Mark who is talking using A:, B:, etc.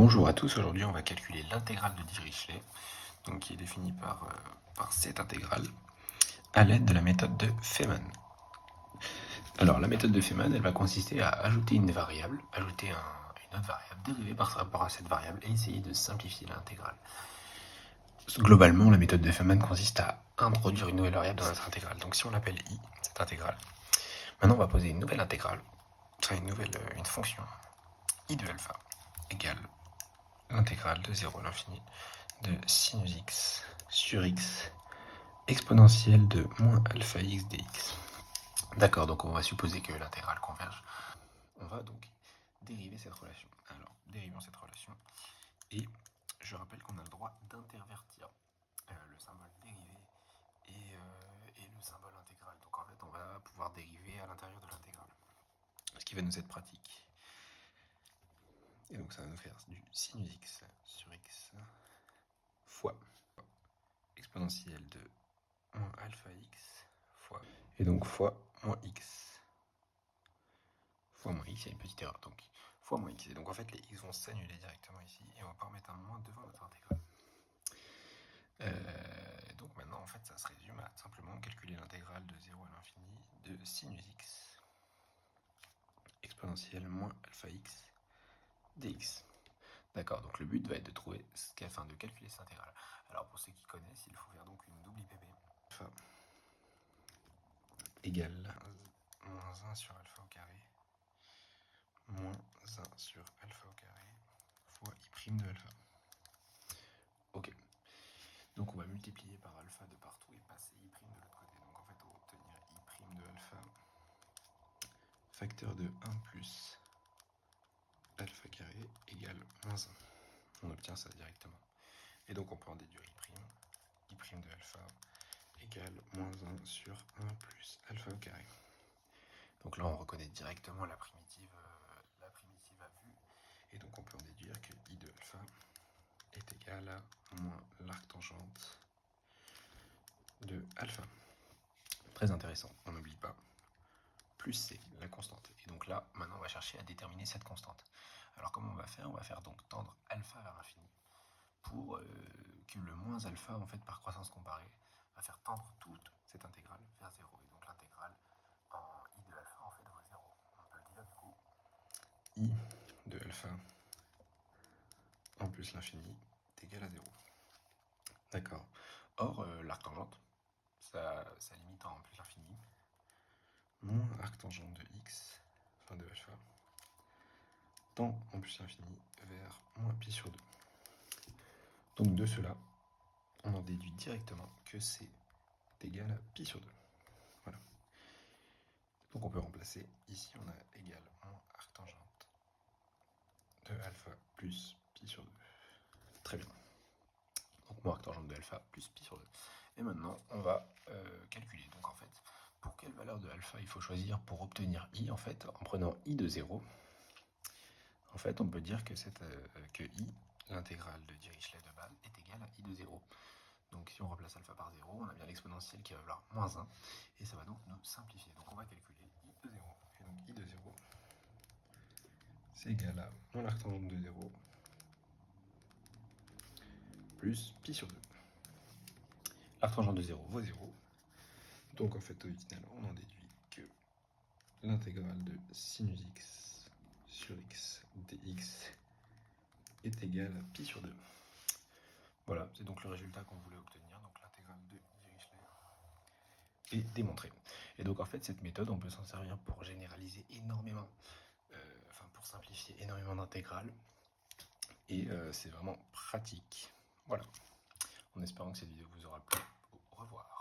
A: Bonjour à tous, aujourd'hui on va calculer l'intégrale de Dirichlet, donc qui est définie par cette intégrale, à l'aide de la méthode de Feynman. Alors la méthode de Feynman, elle va consister à ajouter une variable, une autre variable dérivée par rapport à cette variable et essayer de simplifier l'intégrale. Globalement, la méthode de Feynman consiste à introduire une nouvelle variable dans notre intégrale. Donc si on l'appelle i, cette intégrale, maintenant on va poser une nouvelle intégrale, enfin une fonction i de alpha égale l'intégrale de 0 à l'infini de sinus x sur x exponentielle de moins alpha x dx. D'accord, donc on va supposer que l'intégrale converge. On va donc dériver cette relation. Alors, dérivons cette relation. Et je rappelle qu'on a le droit d'intervertir le symbole dérivé et le symbole intégral. Donc en fait, on va pouvoir dériver à l'intérieur de l'intégrale. Ce qui va nous être pratique. Et donc ça va nous faire du sinus x sur x fois exponentielle de moins alpha x fois, et donc fois moins x. Fois moins x, il y a une petite erreur, donc fois moins x. Et donc en fait, les x vont s'annuler directement ici, et on va pouvoir mettre un moins devant notre intégrale. Donc maintenant, en fait, ça se résume à simplement calculer l'intégrale de 0 à l'infini de sinus x exponentielle moins alpha x dx. D'accord, donc le but va être de trouver, de calculer cette intégrale. Alors pour ceux qui connaissent, il faut faire donc une double IPB. Alpha égale moins 1 sur alpha au carré, moins 1 sur alpha au carré, fois i' de alpha. Ok. Donc on va multiplier par alpha de partout et passer i' de l'autre côté. Donc en fait, on va obtenir i' de alpha facteur de 1 plus alpha carré égale moins 1. On obtient ça directement. Et donc on peut en déduire i' de alpha égale moins 1 sur 1 plus alpha au carré. Donc là, on reconnaît directement la primitive à vue. Et donc on peut en déduire que i de alpha est égal à moins l'arc-tangente de alpha. Très intéressant, on n'oublie pas. Plus c, la constante. Et donc là, maintenant, on va chercher à déterminer cette constante. Alors comment on va faire? On va faire donc tendre alpha vers l'infini pour que le moins alpha, en fait, par croissance comparée, va faire tendre toute cette intégrale vers 0. Et donc l'intégrale en i de alpha, en fait, vaut 0. On peut le dire du coup, i de alpha en plus l'infini est égal à 0. D'accord. Or, l'arc-tangente, ça limite en plus l'infini, moins arc-tangente de x, enfin de alpha, tend en plus l'infini vers moins pi sur 2. Donc de cela, on en déduit directement que c est égal à pi sur 2. Voilà. Donc on peut remplacer. Ici, on a égal moins arc-tangente de alpha plus pi sur 2. Très bien. Donc moins arc-tangente de alpha plus pi sur 2. Et maintenant, on va calculer. Donc en fait, pour quelle valeur de alpha il faut choisir pour obtenir i? En fait, en prenant i de 0, en fait, on peut dire que i, l'intégrale de Dirichlet de base, est égale à i de 0. Donc si on remplace alpha par 0, on a bien l'exponentielle qui va valoir moins 1, et ça va donc nous simplifier. Donc on va calculer i de 0. Et donc i de 0, c'est égal à moins l'arc-tangente de 0 plus pi sur 2. L'arc-tangente de 0 vaut 0. Donc en fait, au final, on en déduit que l'intégrale de sinus x sur x dx est égale à pi sur 2. Voilà, c'est donc le résultat qu'on voulait obtenir, donc l'intégrale de Dirichlet est démontrée. Et donc en fait, cette méthode, on peut s'en servir pour généraliser énormément, pour simplifier énormément d'intégrales. Et c'est vraiment pratique. Voilà. En espérant que cette vidéo vous aura plu. Au revoir.